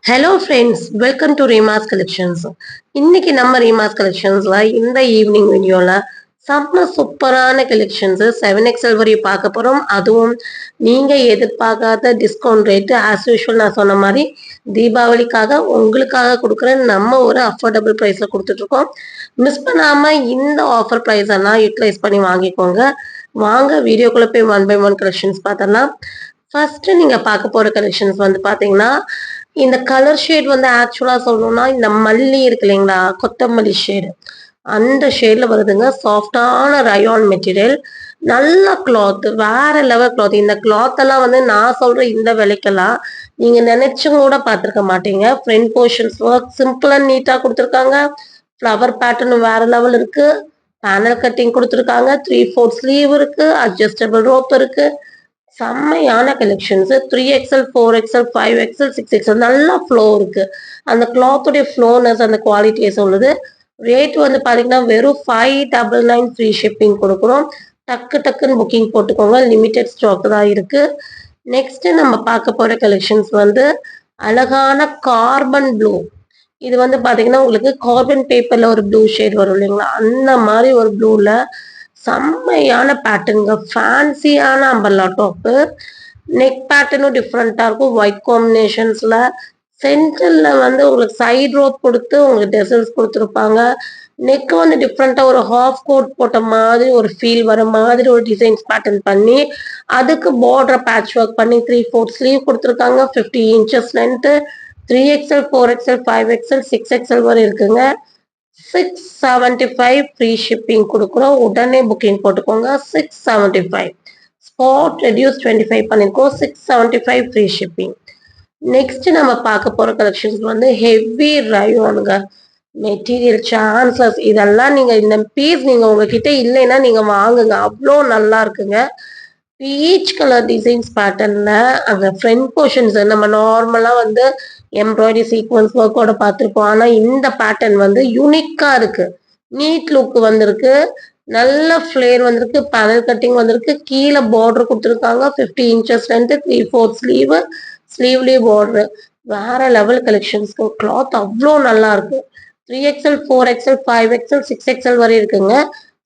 Hello friends, welcome to Reemas collections. இன்னைக்கு நம்ம ரீமாஸ் கலெக்ஷன்ஸ்ல இந்த ஈவினிங் வீடியோல செம்ம சூப்பரான கலெக்ஷன்ஸ் 7XL வரையும் பார்க்க போறோம். அதுவும் நீங்க எதிர்பார்க்காத டிஸ்கவுண்ட் ரேட் ஆஸ் யூஷுவல். நான் சொன்ன மாதிரி தீபாவளிக்காக உங்களுக்காக கொடுக்குற நம்ம ஒரு அஃபோர்டபுள் ப்ரைஸ்ல கொடுத்துட்டு இருக்கோம். மிஸ் பண்ணாம இந்த ஆஃபர் ப்ரைஸ் எல்லாம் யூட்டிலைஸ் பண்ணி வாங்கிக்கோங்க. வாங்க வீடியோக்குள்ள போய் ஒன் பை ஒன் கலெக்ஷன்ஸ் பார்த்தோம்னா, ஃபர்ஸ்ட் நீங்க பார்க்க போற கலெக்ஷன்ஸ் வந்து பாத்தீங்கன்னா, இந்த கலர் ஷேட் வந்து ஆக்சுவலா சொல்லணும்னா இந்த மல்லி இருக்கு இல்லைங்களா, கொத்தமல்லி ஷேடு, அந்த ஷேட்ல வருதுங்க. சாஃப்டான ரயான் மெட்டீரியல், நல்ல கிளாத், வேற லெவல் கிளாத். இந்த கிளாத் எல்லாம் வந்து நான் சொல்ற இந்த விலைக்கெல்லாம் நீங்க நினைச்சும் கூட பார்த்துருக்க மாட்டீங்க. Front portions work simple and நீட்டா கொடுத்துருக்காங்க. ஃப்ளவர் பேட்டர்ன் வேற லெவல் இருக்கு. பேனல் கட்டிங் கொடுத்துருக்காங்க. 3/4 ஸ்லீவ் இருக்கு. அட்ஜஸ்டபிள் ரோப் இருக்கு. செம்மையான collections. 3XL 4XL 5XL 6XL நல்ல ஃப்ளோ இருக்கு. அந்த கிளாத்துடைய ஃப்ளோனஸ், அந்த குவாலிட்டியை சொல்லுது. ரேட் வந்து பாத்தீங்கன்னா வெறும் 599 ஃப்ரீ ஷிப்பிங் கொடுக்குறோம். டக்கு டக்குன்னு புக்கிங் போட்டுக்கோங்க. லிமிடெட் ஸ்டாக் தான் இருக்கு. நெக்ஸ்ட் நம்ம பார்க்க போற கலெக்ஷன்ஸ் வந்து அழகான கார்பன் ப்ளூ. இது வந்து பாத்தீங்கன்னா உங்களுக்கு கார்பன் பேப்பர்ல ஒரு ப்ளூ ஷேட் வரும் இல்லைங்களா, அந்த மாதிரி ஒரு ப்ளூல செம்மையான பேட்டர்னுங்க. ஃபேன்சியான அம்பர்லா டாப்பு. நெக் பேட்டர்னும் டிஃப்ரெண்டா இருக்கும். ஒயிட் காம்பினேஷன்ஸ்ல சென்டர்ல வந்து உங்களுக்கு சைடு ரோப் கொடுத்து உங்களுக்கு டெசல்ஸ் கொடுத்துருப்பாங்க. நெக் வந்து டிஃப்ரெண்டா ஒரு ஹாஃப் கோட் போட்ட மாதிரி ஒரு ஃபீல் வர மாதிரி ஒரு டிசைன்ஸ் பேட்டர்ன் பண்ணி அதுக்கு பார்டர் பேட்ச் ஒர்க் பண்ணி 3/4 ஸ்லீவ் கொடுத்துருக்காங்க. 50 inches length. 3XL 4XL 5XL 6XL வரை இருக்குங்க. 675 ஃப்ரீ ஷிப்பிங் கொடுக்குறோம். உடனே புக்கிங் போட்டுக்கோங்க. 675 ஸ்பாட் ரெடியூஸ் 25 பண்ணிருக்கோம். 675 ஃப்ரீ ஷிப்பிங். நெக்ஸ்ட் நம்ம பார்க்க போற கலெக்ஷன்ஸ் வந்து ஹெவி ரயோனுங்க. மெட்டீரியல் சான்சஸ் இதெல்லாம் நீங்க இந்த பீஸ் நீங்க உங்ககிட்ட இல்லைன்னா நீங்க வாங்குங்க. அவ்வளோ நல்லா இருக்குங்க. பீச் கலர் டிசைன்ஸ் பேட்டர்ன்ல அந்த ஃப்ரண்ட் போர்ஷன்ஸ் நம்ம நார்மலா வந்து எம்ப்ராய்டரி சீக்வன்ஸ் ஒர்க்கோட பார்த்துருப்போம். ஆனா இந்த பேட்டர்ன் வந்து யூனிக்கா இருக்கு. நீட் லுக் வந்திருக்கு. நல்ல ஃபிளேர் வந்திருக்கு. பேனல் கட்டிங் வந்திருக்கு. கீழே பார்டர் கொடுத்துருக்காங்க. 50 இன்ச்சஸ் லென்த். 3/4 ஸ்லீவ். ஸ்லீவ்லயே பார்டர். வேற லெவல் கலெக்ஷன்ஸ்க்கு. கிளாத் அவ்வளோ நல்லா இருக்கு. 3XL 4XL 5XL 6XL வரை இருக்குங்க.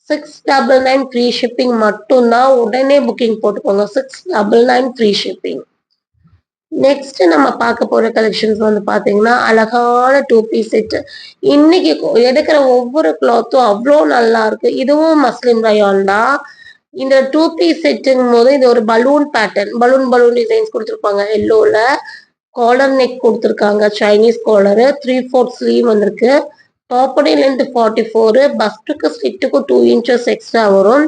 699 ஃப்ரீ ஷிப்பிங் மட்டும்தான். உடனே புக்கிங் போட்டுக்கோங்க. 699 ஃப்ரீ ஷிப்பிங். நெக்ஸ்ட் நம்ம பார்க்க போற கலெக்ஷன்ஸ் வந்து பாத்தீங்கன்னா அழகான 2 பீஸ் செட். இன்னைக்கு எடுக்கிற ஒவ்வொரு கிளாத்தும் அவ்வளோ நல்லா இருக்கு. இதுவும் மஸ்லிம் ரயான் தான். இந்த 2 பீஸ் செட்டுங்கும் போது இது ஒரு பலூன் பேட்டர்ன், பலூன் டிசைன்ஸ் கொடுத்துருப்பாங்க. எல்லோல காலர் நெக் கொடுத்துருக்காங்க. Chinese collar. 3/4 ஸ்லீவ் வந்திருக்கு. டாப்போடைய லென்த் 44. பஸ்டுக்கு ஸ்லிட்டுக்கு 2 இன்ச்சஸ் எக்ஸ்ட்ரா வரும்.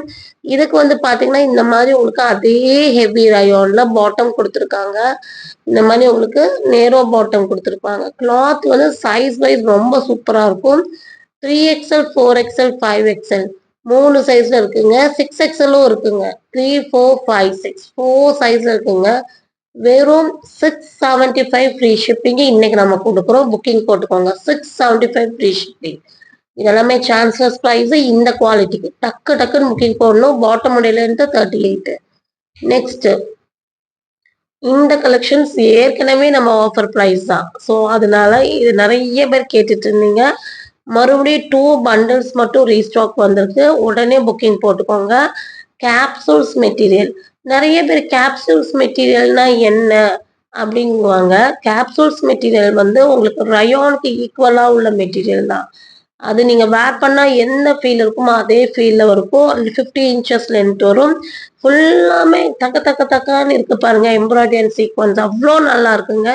இதுக்கு வந்து பாத்தீங்கன்னா இந்த மாதிரி உங்களுக்கு அதே ஹெவி ரயான்ல பாட்டம் கொடுத்துருக்காங்க. இந்த மாதிரி உங்களுக்கு நேரோ பாட்டம் கொடுத்துருப்பாங்க. கிளாத் வந்து சைஸ் வைஸ் ரொம்ப சூப்பரா இருக்கும். 3XL 4XL 5XL 3 சைஸ்ல இருக்குங்க. 6XLம் இருக்குங்க. 3 4 5 6 4 சைஸ்ல இருக்குங்க. வெறும் 675 ஃப்ரீ ஷிப்பிங் இன்னைக்கு நம்ம கொடுக்குறோம். புக்கிங் போட்டுக்கோங்க. 675 ஃப்ரீ ஷிப்பிங். இதெல்லாமே சான்ஸ்லெஸ் ப்ரைஸ். இந்த குவாலிட்டிக்கு டக்கு டக்குன்னு புக்கிங் போடணும். பாட்டம் உடையில இருந்து 38. நெக்ஸ்ட் இந்த கலெக்ஷன்ஸ் ஏற்கனவே நம்ம ஆஃபர் ப்ரைஸ் தான். ஸோ அதனால இது நிறைய பேர் கேட்டுட்டு இருந்தீங்க. மறுபடியும் 2 பண்டில்ஸ் மட்டும் ரீஸ்டாக் வந்திருக்கு. உடனே புக்கிங் போட்டுக்கோங்க. Capsules material. நிறைய பேர் கேப்சூல்ஸ் மெட்டீரியல்னா என்ன அப்படிங்குவாங்க. கேப்சூல்ஸ் மெட்டீரியல் வந்து உங்களுக்கு ரயானுக்கு ஈக்குவலா உள்ள மெட்டீரியல் தான். அது நீங்க வேர் பண்ணா என்ன ஃபீல் இருக்குமோ அதே ஃபீல்ல இருக்கும். 50 இன்ச்சஸ் லென்த் வரும். ஃபுல்லாமே தக்க தக்க தக்கான்னு இருக்கு பாருங்க. எம்ப்ராய்டரி அண்ட் சீக்வன்ஸ் அவ்வளோ நல்லா இருக்குங்க.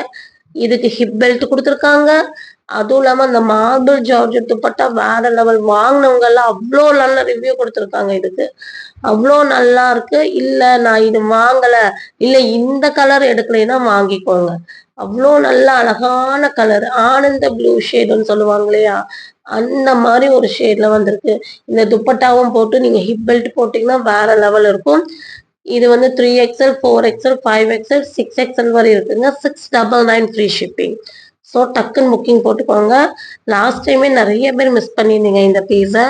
இதுக்கு ஹிப் பெல்ட் கொடுத்துருக்காங்க. அதுவும் இல்லாம இந்த மார்பிள் ஜார்ஜெட் துப்பட்டா வேற லெவல். வாங்கினவங்க எல்லாம் அவ்வளோ நல்ல ரிவ்யூ கொடுத்துருக்காங்க. இதுக்கு அவ்வளோ நல்லா இருக்கு. இல்ல நான் இது வாங்கல, இல்ல இந்த கலர் எடுக்கலைன்னா வாங்கிக்கோங்க. அவ்வளோ நல்ல அழகான கலர். ஆனந்த ப்ளூ ஷேடுன்னு சொல்லுவாங்க இல்லையா, அந்த மாதிரி ஒரு ஷேட்ல வந்திருக்கு. இந்த துப்பட்டாவும் போட்டு நீங்க ஹிப் பெல்ட் போட்டீங்கன்னா வேற லெவல் இருக்கும். இது வந்து 3XL 4XL 5XL 6XL வரை இருக்குங்க. 699 ஃப்ரீ ஷிப்பிங். ஸோ டக்குன்னு புக்கிங் போட்டுக்கோங்க. லாஸ்ட் டைமே நிறைய பேர் மிஸ் பண்ணியிருந்தீங்க இந்த பீஸை.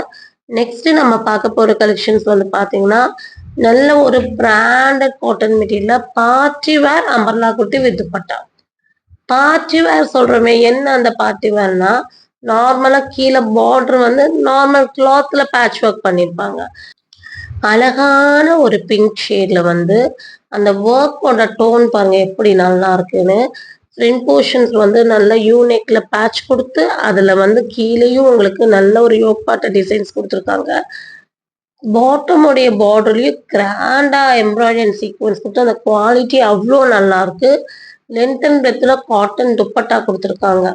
நெக்ஸ்ட் நம்ம பார்க்க போற கலெக்ஷன்ஸ் வந்து பாத்தீங்கன்னா நல்ல ஒரு branded cotton material party wear umbrella kurti with dupatta. Party wear சொல்றோமே, என்ன அந்த பார்ட்டி வேர்னா, நார்மலா கீழே பார்டர் வந்து நார்மல் கிளாத்ல பேட்ச் ஒர்க் பண்ணியிருப்பாங்க. அழகான ஒரு பிங்க் ஷேட்ல வந்து அந்த ஒர்க்கோட டோன் பாருங்க எப்படி நல்லா இருக்குன்னு. ஃப்ரண்ட் போர்ஷன்ஸ் வந்து நல்ல யூனெக்ல பேட்ச் கொடுத்து அதுல வந்து கீழேயும் உங்களுக்கு நல்ல ஒரு யோக் பாட்ட டிசைன்ஸ் கொடுத்துருக்காங்க. பாட்டமுடைய பார்டர்லயும் கிராண்டா எம்ப்ராய்டரி அண்ட் சீக்வன்ஸ் கொடுத்து அந்த குவாலிட்டி அவ்வளோ நல்லா இருக்கு. லென்த் அண்ட் பிரெத்ல காட்டன் துப்பட்டா கொடுத்துருக்காங்க.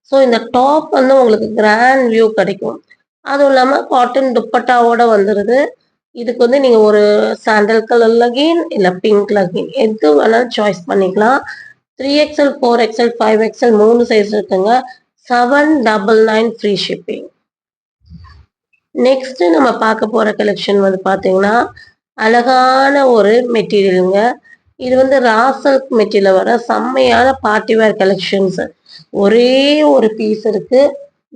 ஸோ இந்த டாப் வந்து உங்களுக்கு கிராண்ட் வியூ கிடைக்கும். அதுவும் இல்லாம காட்டன் துப்பட்டாவோட வந்துருது. இதுக்கு வந்து நீங்க ஒரு சாண்டல் கலர் லெகின் இல்ல பிங்க் லெகின் எது வேணாலும் சாய்ஸ் பண்ணிக்கலாம். 3XL 4XL 5XL 3 சைஸ் இருக்குங்க. 799 ஃப்ரீ ஷிப்பிங். நெக்ஸ்ட் நம்ம பார்க்க போற கலெக்ஷன் வந்து பாத்தீங்கன்னா அழகான ஒரு மெட்டீரியலுங்க. இது வந்து ரா சில்க் மெட்டீரியல் வர செம்மையான பார்ட்டி வேர் கலெக்ஷன்ஸ். ஒரே ஒரு பீஸ் இருக்கு.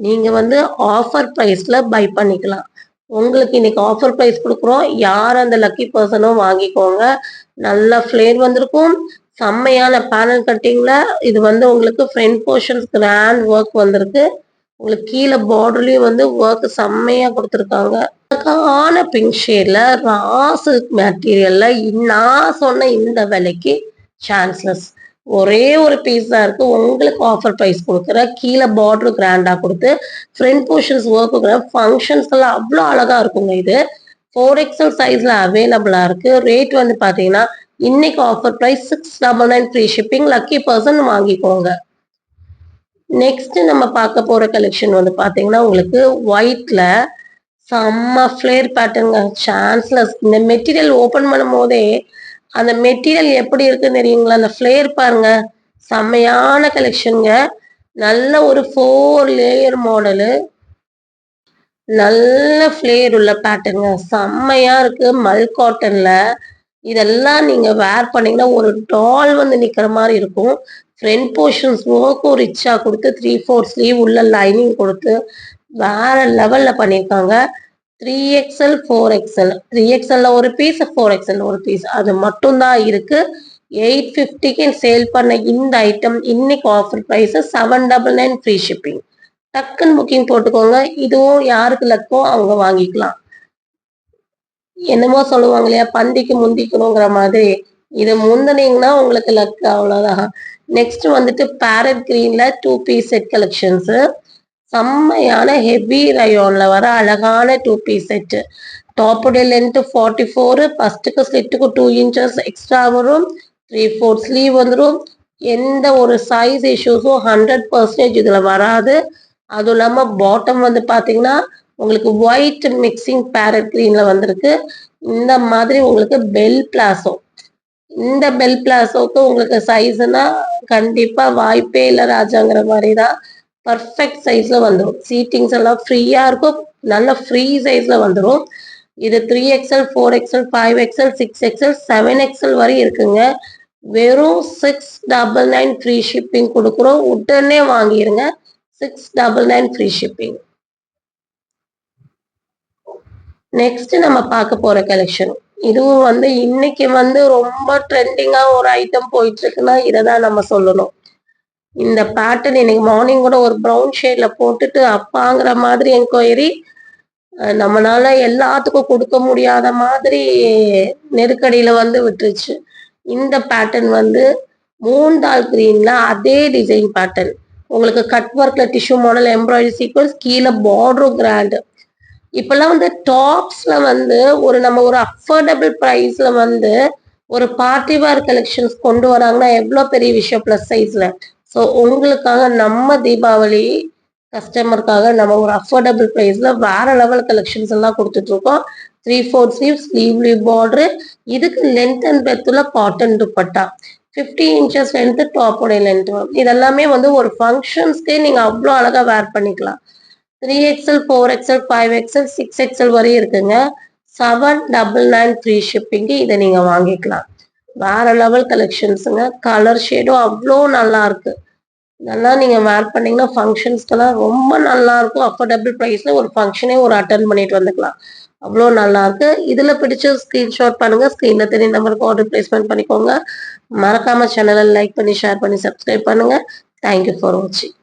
நீங்க வந்து ஆஃபர் பிரைஸ்ல பை பண்ணிக்கலாம். உங்களுக்கு இன்னைக்கு ஆஃபர் பிரைஸ் கொடுக்குறோம். யார் அந்த லக்கி பர்சனோ வாங்கிக்கோங்க. நல்ல ஃபிளேர் வந்திருக்கும். செம்மையான பேனல் கட்டிங்ல இது வந்து உங்களுக்கு ஃப்ரண்ட் போர்ஷன்ஸ் கிராண்ட் ஒர்க் வந்திருக்கு. உங்களுக்கு கீழே பார்டர்லயும் வந்து ஒர்க் செம்மையா கொடுத்துருக்காங்க. அழகான பிங்க் ஷேட்ல ரா சில்க் மெட்டீரியல்ல நான் சொன்ன இந்த விலைக்கு சான்ஸ்லெஸ். ஒரே ஒரு பீஸ் தான் இருக்கு. உங்களுக்கு ஆஃபர் ப்ரைஸ் கொடுக்குற கீழே பார்டர் கிராண்டா கொடுத்து ஃப்ரண்ட் போர்ஷன்ஸ் ஒர்க்கு ஃபங்க்ஷன்ஸ் எல்லாம் அவ்வளோ அழகா இருக்குங்க. இது 4XL சைஸ்ல அவைலபிளா இருக்கு. ரேட் வந்து பாத்தீங்கன்னா இன்னைக்கு offer price 699 free shipping. Lucky person வாங்கிக்கோங்க. நெக்ஸ்ட் நம்ம பார்க்க போற கலெக்ஷன் வந்து பாத்தீங்கன்னா உங்களுக்கு ஒயிட்ல செம்ம ஃபிளேர் பேட்டர்னுங்க. சான்ஸ்லெஸ். இந்த மெட்டீரியல் ஓபன் பண்ணும் போதே அந்த மெட்டீரியல் எப்படி இருக்குன்னு தெரியுங்களா? அந்த ஃபிளேர் பாருங்க. செம்மையான கலெக்ஷனுங்க. நல்ல ஒரு 4 லேயர் மாடலு. நல்ல ஃபிளேர் உள்ள பேட்டர்னுங்க. செம்மையா இருக்கு. மல் காட்டன்ல இதெல்லாம் நீங்க வேர் பண்ணீங்கன்னா ஒரு டால் வந்து நிக்கிற மாதிரி இருக்கும். ஃப்ரண்ட் போர்ஷன்ஸ் ஒர்க்கும் ரிச்சா கொடுத்து 3/4 ஸ்லீவ் உள்ள லைனிங் கொடுத்து வேற லெவல்ல பண்ணியிருக்காங்க. 3XL 4XL 3XL ஒரு பீஸ் 4XL ஒரு பீஸ் அது மட்டும்தான் இருக்கு. 850க்கு சேல் பண்ண இந்த ஐட்டம் இன்னைக்கு ஆஃபர் பிரைஸ் 799 ஃப்ரீ ஷிப்பிங். டக்குன்னு புக்கிங் போட்டுக்கோங்க. இதுவும் யாருக்கு லக்கோ அவங்க வாங்கிக்கலாம். என்னமோ சொல்லுவாங்க இல்லையா, பந்திக்கு முந்திக்கணுங்கிற மாதிரி இது முந்தினீங்கன்னா உங்களுக்கு லக், அவ்வளவுதான். நெக்ஸ்ட் வந்துட்டு பேரட் கிரீன்ல 2 பீஸ் செட் கலெக்ஷன்ஸ். செம்மையான ஹெவி ரயோன்ல வர அழகான 2 பீஸ் செட். டாப்புடைய லென்த் 44, ஃபர்ஸ்ட்டுக்கு ஸ்லிட்டுக்கு 2 இன்ச்சஸ் எக்ஸ்ட்ரா வரும். 3/4 ஸ்லீவ் வந்துடும். எந்த ஒரு சைஸ் இஷ்யூஸும் 100% இதுல வராது. அதுவும் இல்லாம பாட்டம் வந்து பாத்தீங்கன்னா உங்களுக்கு ஒயிட் மிக்சிங் பேரட் கிரீன்ல வந்திருக்கு. இந்த மாதிரி உங்களுக்கு பெல் பிளாசோ. இந்த பெல் பிளாசோக்கு உங்களுக்கு சைஸ்னா கண்டிப்பா வாய்ப்பே இல்லை ராஜாங்கிற மாதிரி தான். பர்ஃபெக்ட் சைஸ்ல வந்துடும். சீட்டிங்ஸ் எல்லாம் ஃப்ரீயா இருக்கும். நல்ல ஃப்ரீ சைஸ்ல வந்துடும். இது 3XL 4XL 5XL 6XL 7XL வரை இருக்குங்க. வெறும் 699 ஃப்ரீ ஷிப்பிங் கொடுக்குறோம். உடனே வாங்கிருங்க. 699 ஃப்ரீ ஷிப்பிங். நெக்ஸ்ட் நம்ம பார்க்க போற கலெக்ஷன் இதுவும் வந்து இன்னைக்கு வந்து ரொம்ப ட்ரெண்டிங்கா ஒரு ஐட்டம் போயிட்டு இருக்குன்னா இதை தான் நம்ம சொல்லணும். இந்த பேட்டர்ன் இன்னைக்கு மார்னிங் கூட ஒரு ப்ரௌன் ஷேட்ல போட்டுட்டு அப்பாங்கிற மாதிரி என்கொயரி. நம்மளால எல்லாத்துக்கும் கொடுக்க முடியாத மாதிரி நெருக்கடியில வந்து விட்டுருச்சு. இந்த பேட்டர்ன் வந்து மூண்டால் கிரீன்ல அதே டிசைன் பேட்டர்ன். உங்களுக்கு கட் ஒர்க்ல டிஷ்யூ மாடல் எம்ப்ராய்டரி சீக்வன்ஸ் கீழே பார்டரும் கிராண்ட். இப்பெல்லாம் வந்து டாப்ஸ்ல வந்து நம்ம ஒரு அஃபோர்டபுள் ப்ரைஸ்ல வந்து ஒரு பார்ட்டி வேர் கலெக்ஷன்ஸ் கொண்டு வராங்கன்னா எவ்வளவு பெரிய விஷயம் பிளஸ் சைஸ்ல. ஸோ உங்களுக்காக நம்ம தீபாவளி கஸ்டமருக்காக நம்ம ஒரு அஃபோர்டபுள் ப்ரைஸ்ல வேற லெவல் கலெக்ஷன்ஸ் எல்லாம் கொடுத்துட்டு இருக்கோம். 3/4 ஸ்லீவ் ஸ்லீவ்லி பார்டர். இதுக்கு லென்த் அண்ட் பெத்துல காட்டன் துப்பட்டா. 50 இன்ச்சஸ் லென்த் டாப்போடைய லென்த். இதெல்லாமே வந்து ஒரு ஃபங்க்ஷன்ஸ்க்கே நீங்க அவ்வளோ அழகா வேர் பண்ணிக்கலாம். 3XL 4XL 5XL 6XL வரை இருக்குங்க. 799 ஃப்ரீ ஷிப்பிங்கு. இதை நீங்க வாங்கிக்கலாம். வேற லெவல் கலெக்ஷன்ஸுங்க. கலர் ஷேடும் அவ்வளோ நல்லா இருக்கு. இதெல்லாம் நீங்க வேர் பண்ணீங்கன்னா ஃபங்க்ஷன்ஸ்க்கெல்லாம் ரொம்ப நல்லா இருக்கும். அஃபோர்டபுள் ப்ரைஸ்ல ஒரு ஃபங்க்ஷனே ஒரு அட்டன் பண்ணிட்டு வந்துக்கலாம். அவ்வளோ நல்லா இருக்கு. இதுல பிடிச்ச ஸ்கிரீன்ஷாட் பண்ணுங்க. ஸ்கிரீன்ல தெரிய நம்பருக்கு ஆர்டர் பிளேஸ்மெண்ட் பண்ணிக்கோங்க. மறக்காம சேனலை லைக் பண்ணி ஷேர் பண்ணி சப்ஸ்கிரைப் பண்ணுங்க. தேங்க்யூ ஃபார் வாட்சிங்.